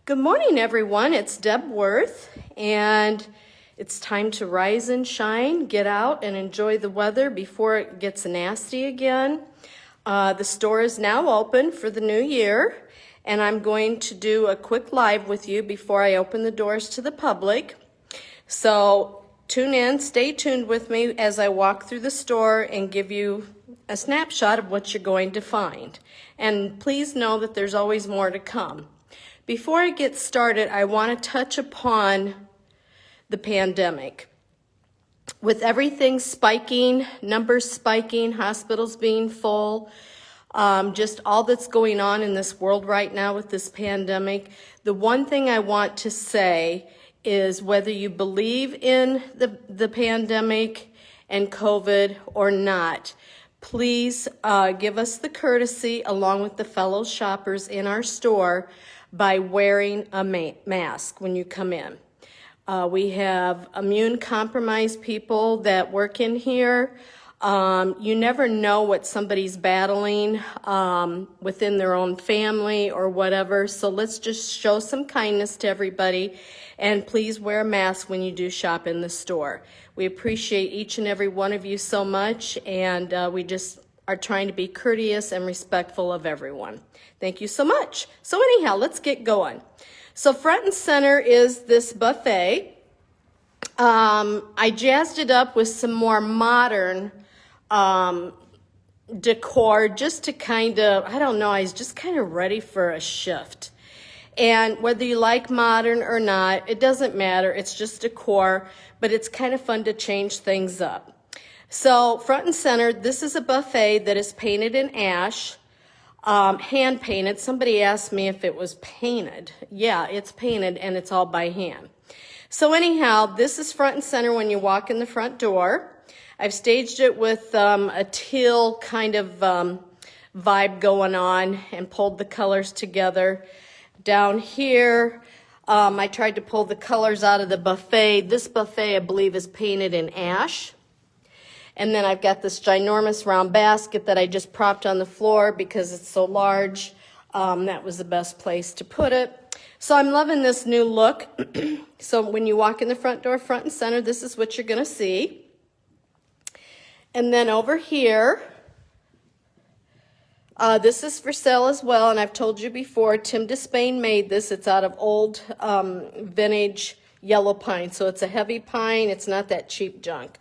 Good morning, everyone. It's Deb Worth, and it's time to rise and shine, get out and enjoy the weather before it gets nasty again. The store is now open for the new year, and I'm going to do a quick live with you before I open the doors to the public. So tune in, stay tuned with me as I walk through the store and give you a snapshot of what you're going to find. And please know that there's always more to come. Before I get started, I want to touch upon the pandemic. With everything spiking, numbers spiking, hospitals being full, just all that's going on in this world right now with this pandemic, the one thing I want to say is whether you believe in the pandemic and COVID or not, please give us the courtesy, along with the fellow shoppers in our store, by wearing a mask when you come in. We have immune compromised people that work in here. You never know what somebody's battling within their own family or whatever, so let's just show some kindness to everybody, and please wear a mask when you do shop in the store. We appreciate each and every one of you so much, and we just are trying to be courteous and respectful of everyone. Thank you so much. So anyhow, let's get going. So front and center is this buffet. I jazzed it up with some more modern decor just to kind of, I don't know, I was just kind of ready for a shift. And whether you like modern or not, it doesn't matter. It's just decor, but it's kind of fun to change things up. So front and center, this is a buffet that is painted in ash, hand painted. Somebody asked me if it was painted. Yeah, it's painted and it's all by hand. So anyhow, this is front and center when you walk in the front door. I've staged it with a teal kind of vibe going on and pulled the colors together. Down here, I tried to pull the colors out of the buffet. This buffet, I believe, is painted in ash. And then I've got this ginormous round basket that I just propped on the floor because it's so large. That was the best place to put it. So I'm loving this new look. So when you walk in the front door, front and center, this is what you're going to see. And then over here, this is for sale as well. And I've told you before, Tim Despain made this. It's out of old vintage yellow pine. So it's a heavy pine. It's not that cheap junk.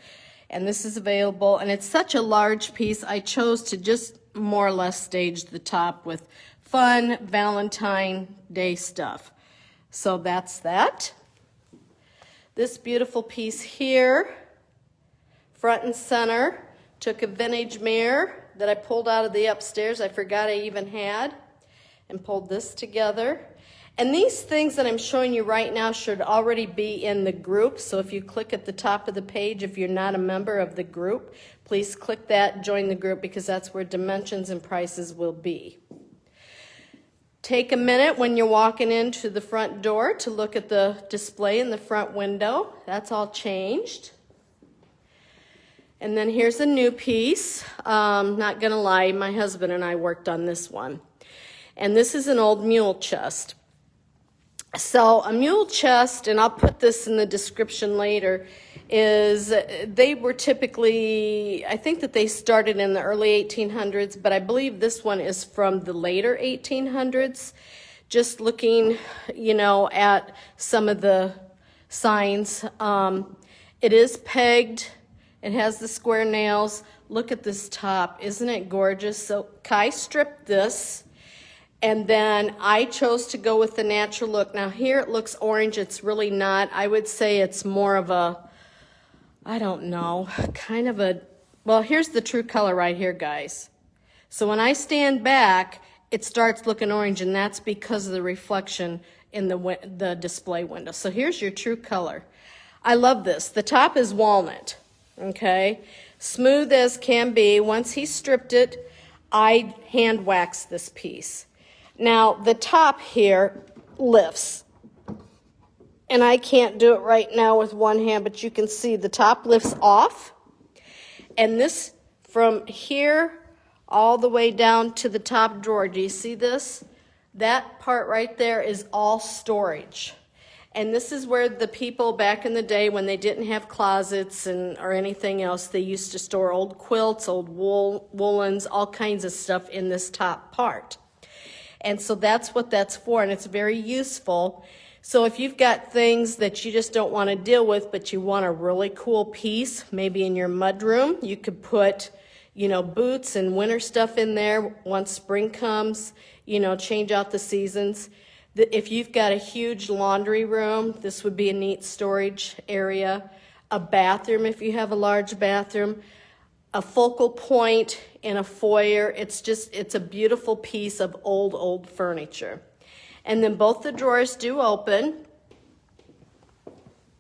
And this is available, and it's such a large piece, I chose to just more or less stage the top with fun Valentine Day stuff. So that's that. This beautiful piece here, front and center, took a vintage mirror that I pulled out of the upstairs, I forgot I even had, and pulled this together. And these things that I'm showing you right now should already be in the group. So if you click at the top of the page, if you're not a member of the group, please click that, join the group, because that's where dimensions and prices will be. Take a minute when you're walking into the front door to look at the display in the front window. That's all changed. And then here's a new piece. Not gonna lie, my husband and I worked on this one. And this is an old mule chest. So a mule chest, and I'll put this in the description later, is they were typically, I think that they started in the early 1800s, but I believe this one is from the later 1800s. Just looking, you know, at some of the signs. It is pegged. It has the square nails. Look at this top. Isn't it gorgeous? So Kai stripped this. And then I chose to go with the natural look. Now here it looks orange. It's really not. I would say it's more of a, I don't know, kind of a, well, here's the true color right here, guys. So when I stand back, it starts looking orange, and that's because of the reflection in the display window. So here's your true color. I love this. The top is walnut, okay? Smooth as can be. Once he stripped it, I hand waxed this piece. Now, the top here lifts, and I can't do it right now with one hand, but you can see the top lifts off, and this from here all the way down to the top drawer. Do you see this? That part right there is all storage. And this is where the people back in the day, when they didn't have closets or anything else, they used to store old quilts, old woolens, all kinds of stuff in this top part. And so that's what that's for, and it's very useful. So if you've got things that you just don't want to deal with, but you want a really cool piece, maybe in your mudroom, you could put, boots and winter stuff in there. Once spring comes, change out the seasons. If you've got a huge laundry room, this would be a neat storage area. A bathroom, if you have a large bathroom. A focal point in a foyer. It's a beautiful piece of old furniture. And then both the drawers do open.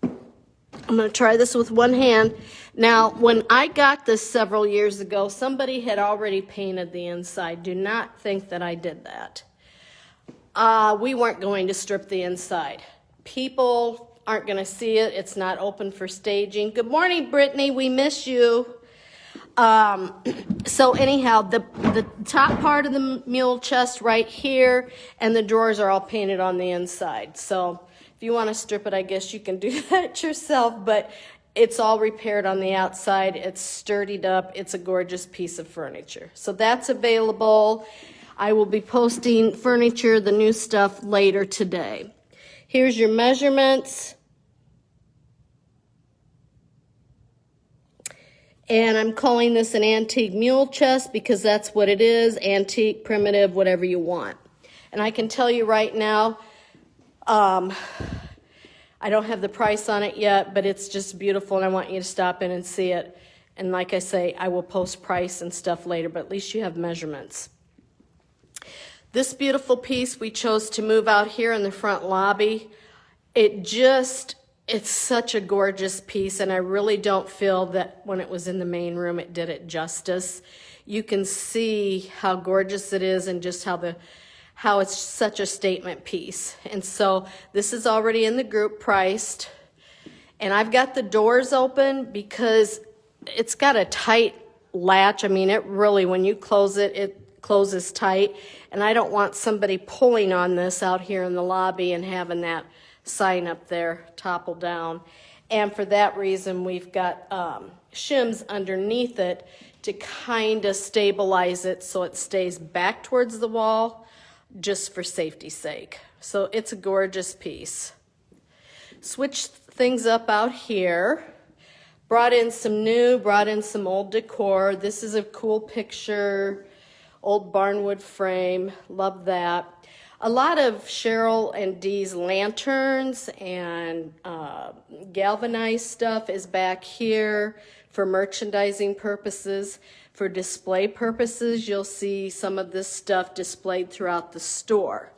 I'm going to try this with one hand. Now, when I got this several years ago, somebody had already painted the inside. Do not think that I did that. We weren't going to strip the inside. People aren't going to see it. It's not open for staging. Good morning, Brittany. We miss you. So anyhow, the top part of the mule chest right here and the drawers are all painted on the inside. So if you want to strip it, I guess you can do that yourself, but it's all repaired on the outside. It's sturdied up. It's a gorgeous piece of furniture. So that's available. I will be posting furniture, the new stuff, later today. Here's your measurements. And I'm calling this an antique mule chest because that's what it is, antique, primitive, whatever you want. And I can tell you right now, I don't have the price on it yet, but it's just beautiful, and I want you to stop in and see it. And like I say, I will post price and stuff later, but at least you have measurements. This beautiful piece we chose to move out here in the front lobby. It's such a gorgeous piece, and I really don't feel that when it was in the main room it did it justice. You can see how gorgeous it is and just how it's such a statement piece. And so this is already in the group priced. And I've got the doors open because it's got a tight latch. I mean, it really, when you close it, it closes tight. And I don't want somebody pulling on this out here in the lobby and having that sign up there topple down. And for that reason, we've got shims underneath it to kind of stabilize it so it stays back towards the wall, just for safety's sake. So it's a gorgeous piece. Switch things up out here. Brought in some old decor. This is a cool picture, old barnwood frame, love that. A lot of Cheryl and Dee's lanterns and galvanized stuff is back here for merchandising purposes. For display purposes, you'll see some of this stuff displayed throughout the store.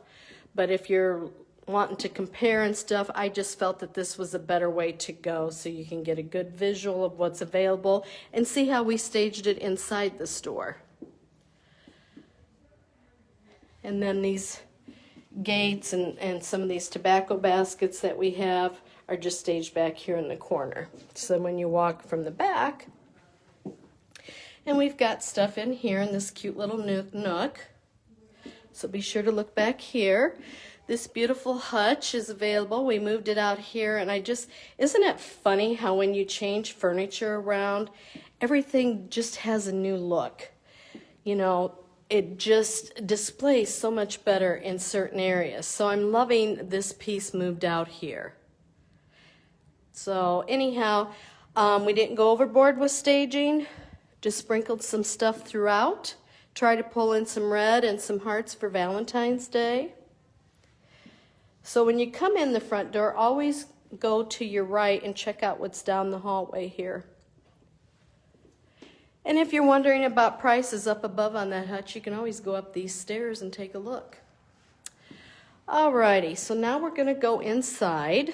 But if you're wanting to compare and stuff, I just felt that this was a better way to go so you can get a good visual of what's available and see how we staged it inside the store. And then these gates and some of these tobacco baskets that we have are just staged back here in the corner. So when you walk from the back, and we've got stuff in here in this cute little nook. So be sure to look back here. This beautiful hutch is available. We moved it out here, and isn't it funny how when you change furniture around, everything just has a new look. It just displays so much better in certain areas. So I'm loving this piece moved out here. So anyhow, we didn't go overboard with staging. Just sprinkled some stuff throughout. Try to pull in some red and some hearts for Valentine's Day. So when you come in the front door, always go to your right and check out what's down the hallway here. And if you're wondering about prices up above on that hutch, you can always go up these stairs and take a look. Alrighty, so now we're going to go inside.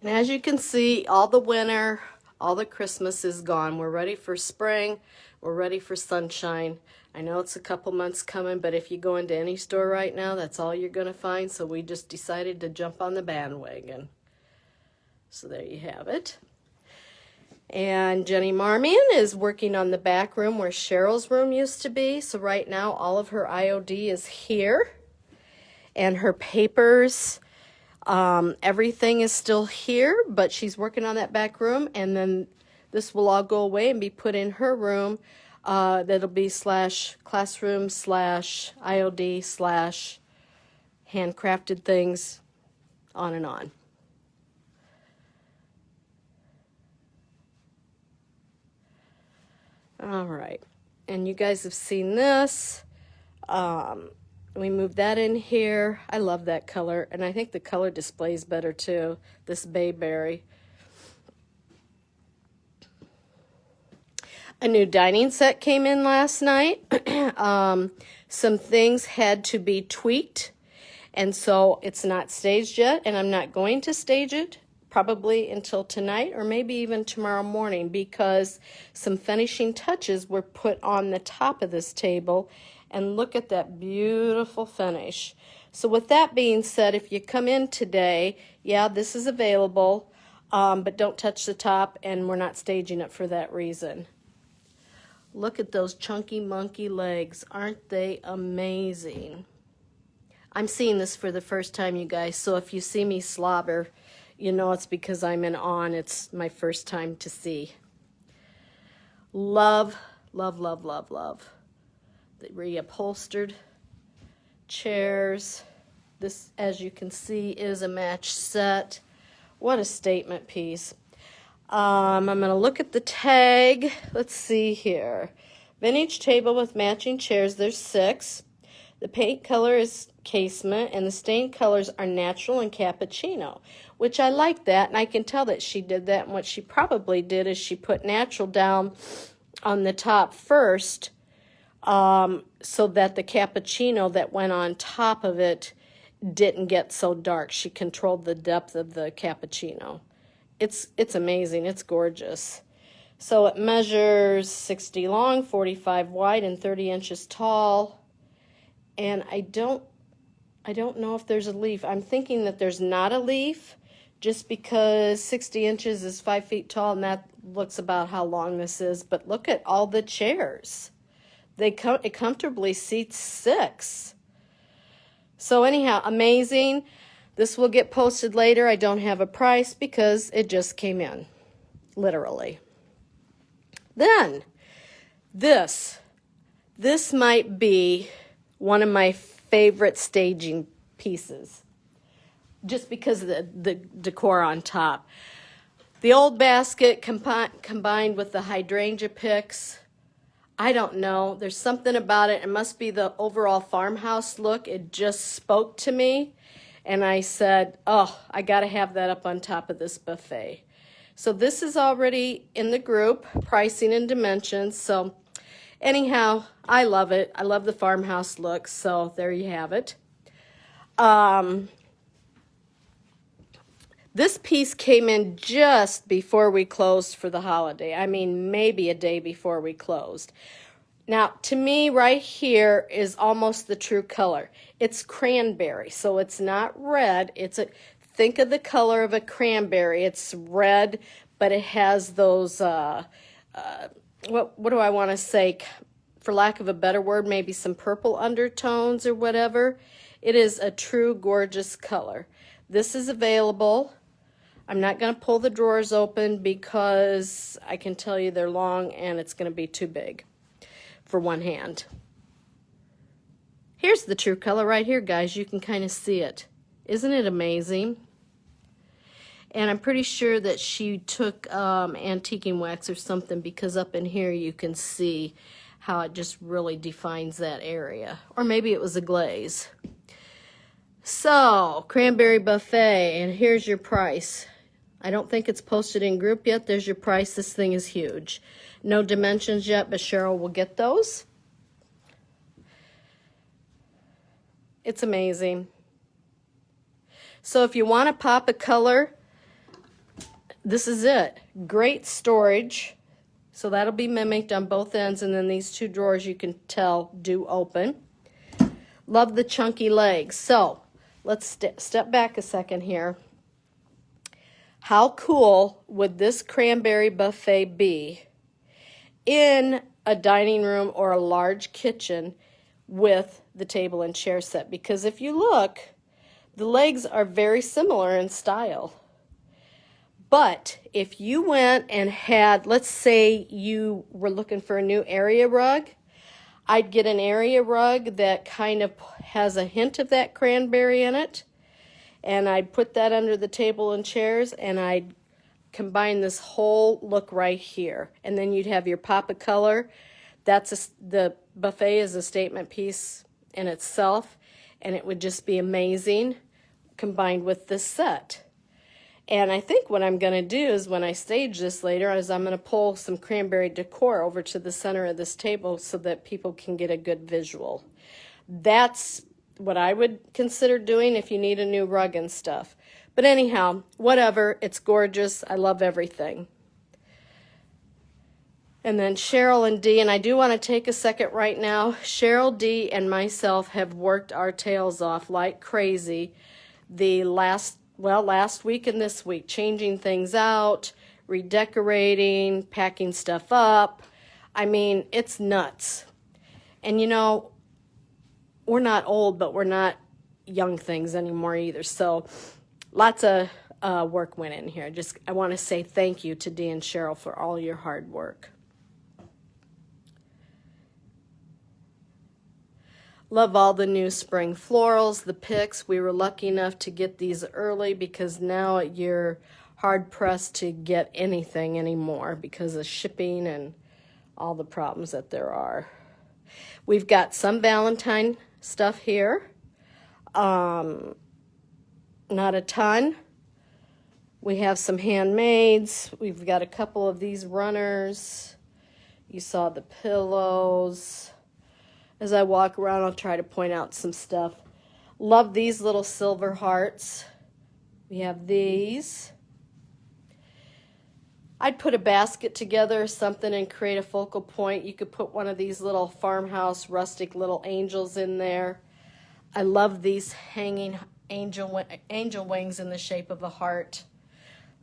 And as you can see, all the winter, all the Christmas is gone. We're ready for spring. We're ready for sunshine. I know it's a couple months coming, but if you go into any store right now, that's all you're going to find. So we just decided to jump on the bandwagon. So there you have it. And Jenny Marmion is working on the back room where Cheryl's room used to be. So right now all of her IOD is here. And her papers, everything is still here, but she's working on that back room. And then this will all go away and be put in her room. That'll be / classroom / IOD / handcrafted things, on and on. All right, and you guys have seen this. We moved that in here. I love that color, and I think the color displays better too, this bayberry. A new dining set came in last night. Some things had to be tweaked, and so it's not staged yet, and I'm not going to stage it probably until tonight or maybe even tomorrow morning, because some finishing touches were put on the top of this table, and look at that beautiful finish. So with that being said, if you come in today, yeah, this is available, but don't touch the top, and we're not staging it for that reason. Look at those chunky monkey legs. Aren't they amazing? I'm seeing this for the first time, you guys, so if you see me slobber, you know it's because I'm in awe and it's my first time to see. Love, love, love, love, love. The reupholstered chairs. This, as you can see, is a match set. What a statement piece. I'm going to look at the tag. Let's see here. Vintage table with matching chairs. There's 6. The paint color is casement, and the stain colors are natural and cappuccino, which I like that, and I can tell that she did that. And what she probably did is she put natural down on the top first, so that the cappuccino that went on top of it didn't get so dark. She controlled the depth of the cappuccino. It's amazing. It's gorgeous. So it measures 60 long, 45 wide, and 30 inches tall. And I don't know if there's a leaf. I'm thinking that there's not a leaf, just because 60 inches is 5 feet tall, and that looks about how long this is. But look at all the chairs. It comfortably seats 6. So anyhow, amazing. This will get posted later. I don't have a price because it just came in, literally. Then, this might be one of my favorite staging pieces, just because of the decor on top. The old basket combined with the hydrangea picks. I don't know. There's something about it. It must be the overall farmhouse look. It just spoke to me. And I said, oh, I got to have that up on top of this buffet. So this is already in the group, pricing and dimensions. So anyhow, I love it. I love the farmhouse look. So there you have it. This piece came in just before we closed for the holiday. I mean, maybe a day before we closed. Now, to me, right here is almost the true color. It's cranberry, so it's not red. Think of the color of a cranberry. It's red, but it has those, what do I want to say? For lack of a better word, maybe some purple undertones or whatever. It is a true gorgeous color. This is available. I'm not going to pull the drawers open because I can tell you they're long and it's going to be too big for one hand. Here's the true color right here, guys. You can kind of see it. Isn't it amazing? And I'm pretty sure that she took antiquing wax or something, because up in here you can see how it just really defines that area. Or maybe it was a glaze. So, cranberry buffet, and here's your price. I don't think it's posted in group yet. There's your price. This thing is huge. No dimensions yet, but Cheryl will get those. It's amazing. So if you want to pop a color, this is it. Great storage. So that'll be mimicked on both ends, and then these 2 drawers, you can tell, do open. Love the chunky legs. So let's step back a second here. How cool would this cranberry buffet be in a dining room or a large kitchen with the table and chair set? Because if you look, the legs are very similar in style. But if you went and had, let's say you were looking for a new area rug, I'd get an area rug that kind of has a hint of that cranberry in it, and I'd put that under the table and chairs, and I'd combine this whole look right here. And then you'd have your pop of color. The buffet is a statement piece in itself, and it would just be amazing combined with this set. And I think what I'm going to do is when I stage this later is I'm going to pull some cranberry decor over to the center of this table so that people can get a good visual. That's what I would consider doing if you need a new rug and stuff. But anyhow, whatever, it's gorgeous. I love everything. And then Cheryl and Dee, and I do want to take a second right now. Cheryl, Dee, and myself have worked our tails off like crazy the last week and this week, changing things out, redecorating, packing stuff up. I mean, it's nuts. And you know, we're not old, but we're not young things anymore either. So lots of work went in here. I want to say thank you to Dee and Cheryl for all your hard work. Love all the new spring florals, the picks. We were lucky enough to get these early because now you're hard pressed to get anything anymore because of shipping and all the problems that there are. We've got some Valentine stuff here. Not a ton. We have some handmaids. We've got a couple of these runners. You saw the pillows. As I walk around, I'll try to point out some stuff. Love these little silver hearts. We have these. I'd put a basket together or something and create a focal point. You could put one of these little farmhouse rustic little angels in there. I love these hanging angel wings in the shape of a heart.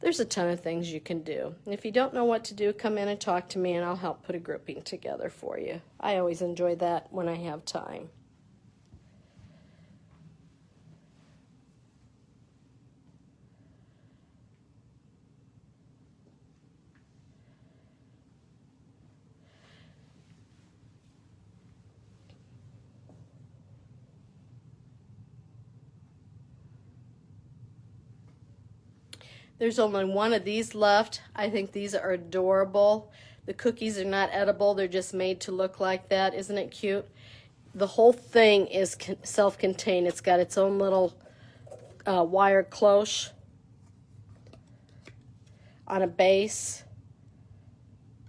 There's a ton of things you can do. And if you don't know what to do, come in and talk to me and I'll help put a grouping together for you. I always enjoy that when I have time. There's only one of these left. I think these are adorable. The cookies are not edible. They're just made to look like that. Isn't it cute? The whole thing is self-contained. It's got its own little wire cloche on a base.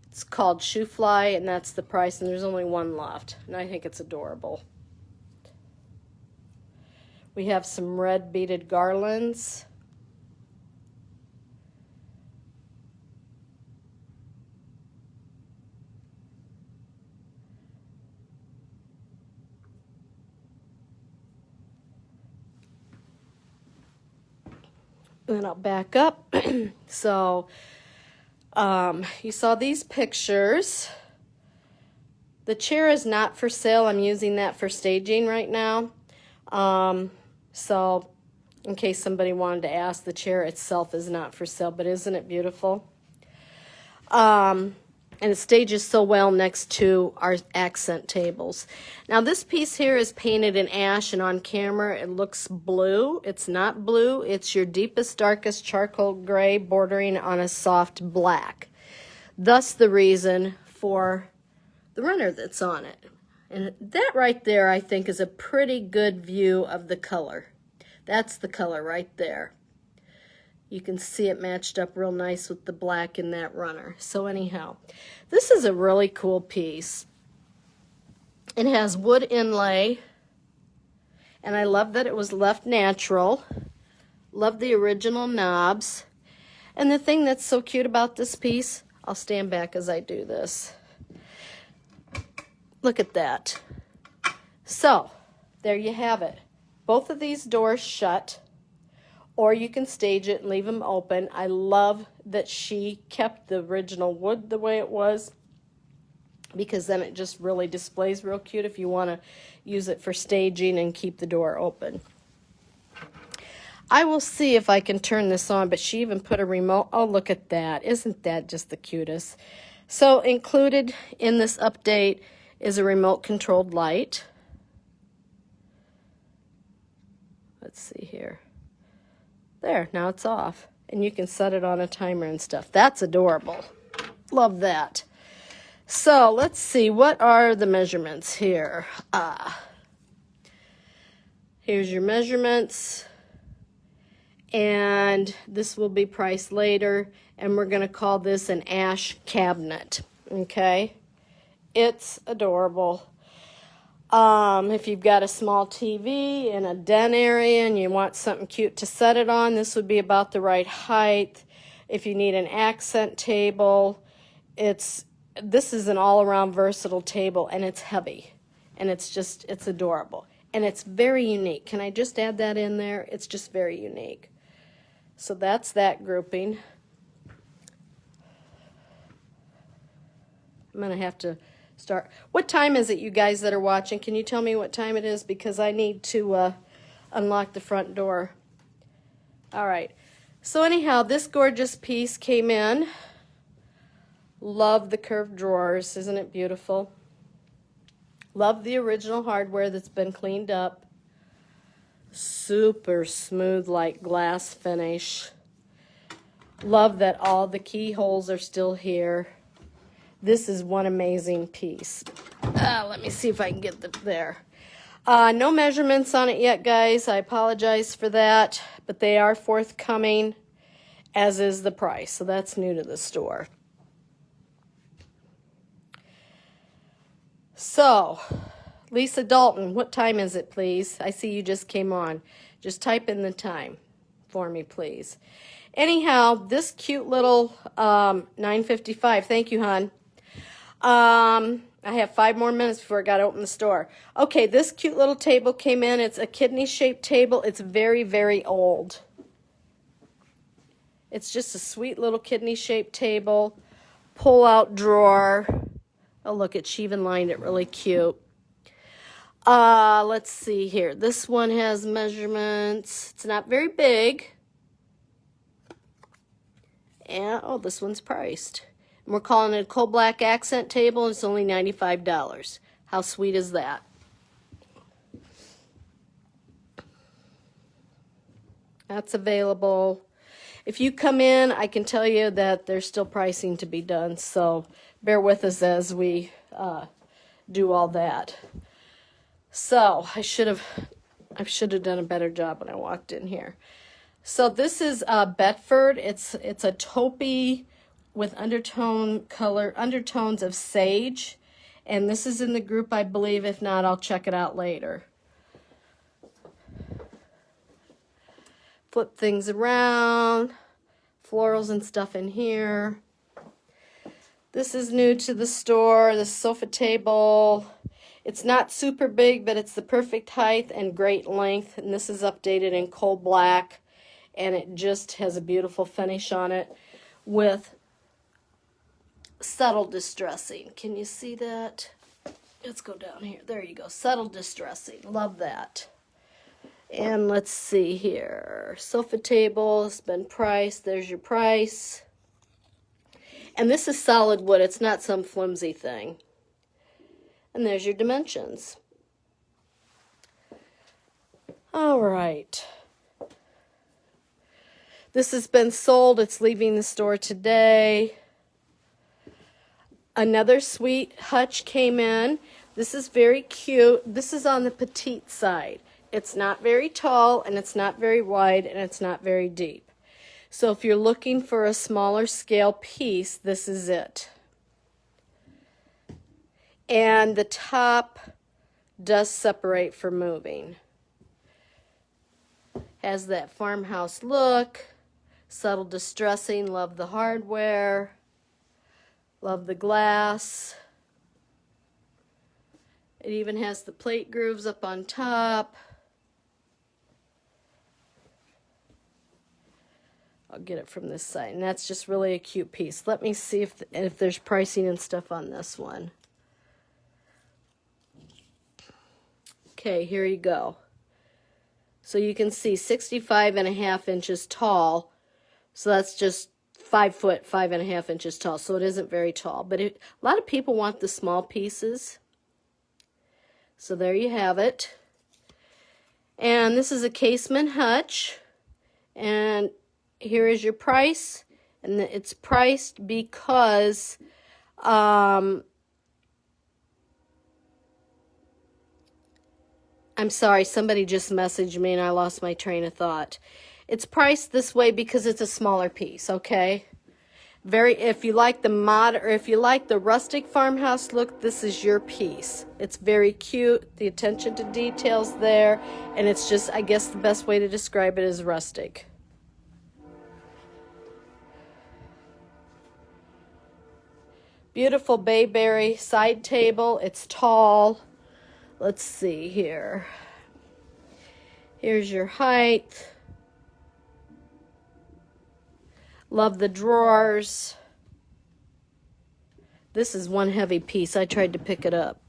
It's called Shoe Fly, and that's the price, and there's only one left. And I think it's adorable. We have some red beaded garlands. And then I'll back up. So you saw these pictures. The chair is not for sale. I'm using that for staging right now. So in case somebody wanted to ask, the chair itself is not for sale, but isn't it beautiful? And it stages so well next to our accent tables. Now this piece here is painted in ash, and on camera it looks blue. It's not blue. It's your deepest, darkest charcoal gray bordering on a soft black. Thus the reason for the runner that's on it. And that right there, I think, is a pretty good view of the color. That's the color right there. You can see it matched up real nice with the black in that runner. So anyhow, this is a really cool piece. It has wood inlay, and I love that it was left natural. Love the original knobs. And the thing that's so cute about this piece, I'll stand back as I do this. Look at that. So, there you have it. Both of these doors shut, or you can stage it and leave them open. I love that she kept the original wood the way it was, because then it just really displays real cute if you want to use it for staging and keep the door open. I will see if I can turn this on, but she even put a remote. Oh, look at that. Isn't that just the cutest? So included in this update is a remote controlled light. Let's see here. There, now it's off. And you can set it on a timer and stuff. That's adorable. Love that. So let's see, what are the measurements here? Here's your measurements. And this will be priced later. And we're going to call this an ash cabinet. Okay? It's adorable. If you've got a small TV in a den area and you want something cute to set it on, this would be about the right height. If you need an accent table, this is an all-around versatile table, and it's heavy. And it's adorable. And it's very unique. Can I just add that in there? It's just very unique. So that's that grouping. I'm going to have to start. What time is it, you guys that are watching? Can you tell me what time it is? Because I need to unlock the front door. All right. So anyhow, this gorgeous piece came in. Love the curved drawers. Isn't it beautiful? Love the original hardware that's been cleaned up. Super smooth like glass finish. Love that all the keyholes are still here. This is one amazing piece. Let me see if I can get there. No measurements on it yet, guys. I apologize for that, but they are forthcoming, as is the price. So that's new to the store. So, Lisa Dalton, what time is it, please? I see you just came on. Just type in the time for me, please. Anyhow, this cute little 9:55. Thank you, hon. I have 5 more minutes before I got to open the store. Okay, this cute little table came in. It's a kidney-shaped table. It's very, very old. It's just a sweet little kidney-shaped table. Pull-out drawer. Oh, look, she even lined it really cute. Let's see here. This one has measurements. It's not very big. And, oh, this one's priced. And we're calling it a coal black accent table, and it's only $95. How sweet is that? That's available. If you come in, I can tell you that there's still pricing to be done, so bear with us as we do all that. So I should have done a better job when I walked in here. So this is Bedford. It's a taupey with undertones of sage, and this is in the group, I believe. If not, I'll check it out later. Flip things around, florals and stuff in here. This is new to the store, the sofa table. It's not super big, but it's the perfect height and great length. And this is updated in coal black, and it just has a beautiful finish on it with subtle distressing. Can you see that? Let's go down here. There you go. Subtle distressing. Love that. And let's see here. Sofa table has been priced. There's your price. And this is solid wood. It's not some flimsy thing. And there's your dimensions. All right. This has been sold. It's leaving the store today. Another sweet hutch came in. This is very cute. This is on the petite side. It's not very tall, and it's not very wide, and it's not very deep. So if you're looking for a smaller scale piece, this is it. And the top does separate for moving. Has that farmhouse look, subtle distressing, love the hardware, love the glass. It even has the plate grooves up on top. I'll get it from this side. And that's just really a cute piece. Let me see if there's pricing and stuff on this one. Okay, here you go. So you can see 65.5 inches tall. So that's just 5 foot, 5.5 inches tall. So it isn't very tall. But a lot of people want the small pieces. So there you have it. And this is a casement hutch. And here is your price. And it's priced because I'm sorry, somebody just messaged me and I lost my train of thought. It's priced this way because it's a smaller piece, okay? If you like the rustic farmhouse look, this is your piece. It's very cute, the attention to details there, and it's just, I guess the best way to describe it is rustic. Beautiful bayberry side table. It's tall. Let's see here. Here's your height. Love the drawers. This is one heavy piece. I tried to pick it up.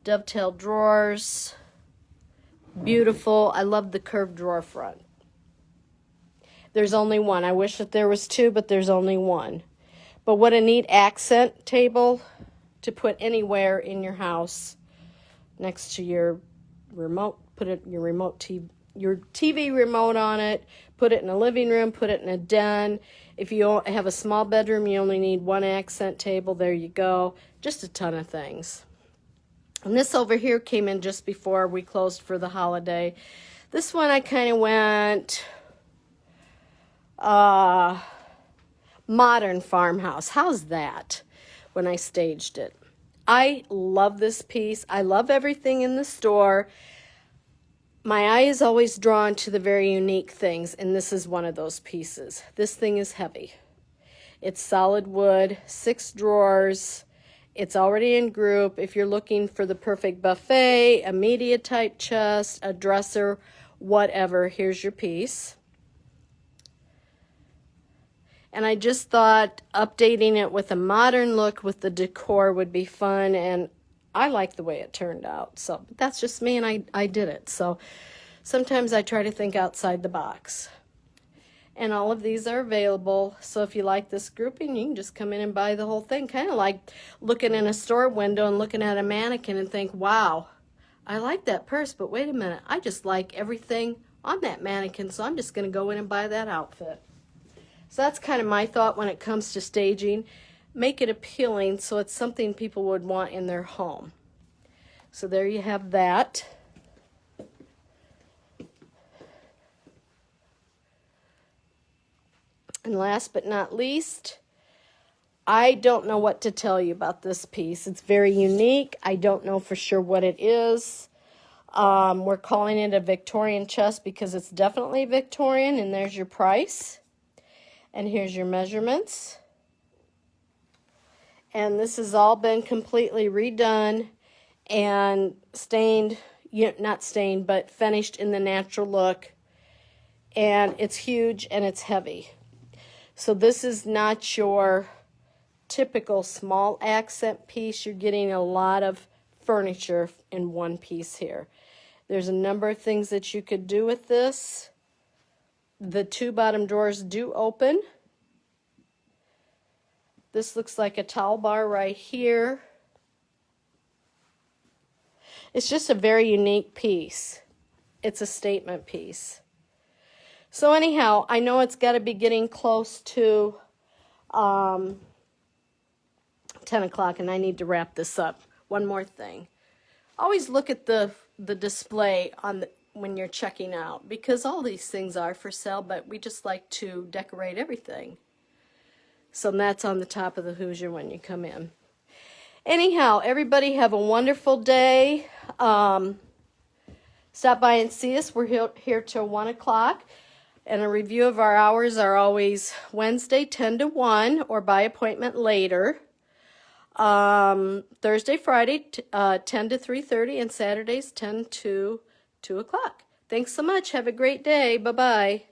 Dovetail drawers. Beautiful. I love the curved drawer front. There's only one. I wish that there was two, but there's only one. But what a neat accent table to put anywhere in your house. Next to your remote, put it your TV remote on it, put it in a living room, put it in a den. If you have a small bedroom, you only need one accent table. There you go. Just a ton of things. And this over here came in just before we closed for the holiday. This one I kind of went modern farmhouse. How's that when I staged it? I love this piece. I love everything in the store. My eye is always drawn to the very unique things, and this is one of those pieces. This thing is heavy. It's solid wood, 6 drawers. It's already in group. If you're looking for the perfect buffet, a media type chest, a dresser, whatever, here's your piece. And I just thought updating it with a modern look with the decor would be fun, and I like the way it turned out. So that's just me, and I did it. So sometimes I try to think outside the box. And all of these are available. So if you like this grouping, you can just come in and buy the whole thing. Kind of like looking in a store window and looking at a mannequin and think, wow, I like that purse, but wait a minute, I just like everything on that mannequin, so I'm just going to go in and buy that outfit. So that's kind of my thought when it comes to staging. Make it appealing so it's something people would want in their home. So there you have that. And last but not least, I don't know what to tell you about this piece. It's very unique. I don't know for sure what it is. We're calling it a Victorian chest because it's definitely Victorian, and there's your price. And here's your measurements. And this has all been completely redone and stained, not stained, but finished in the natural look. And it's huge and it's heavy. So this is not your typical small accent piece. You're getting a lot of furniture in one piece here. There's a number of things that you could do with this. The 2 bottom drawers do open. This looks like a towel bar right here. It's just a very unique piece. It's a statement piece. So anyhow, I know it's got to be getting close to 10 o'clock, and I need to wrap this up. One more thing. Always look at the display on when you're checking out, because all these things are for sale, but we just like to decorate everything. So that's on the top of the Hoosier when you come in. Anyhow, everybody have a wonderful day. Stop by and see us. We're here till 1 o'clock. And a review of our hours are always Wednesday 10 to 1 or by appointment later. Thursday, Friday 10 to 3:30, and Saturdays 10 to 2 o'clock. Thanks so much. Have a great day. Bye-bye.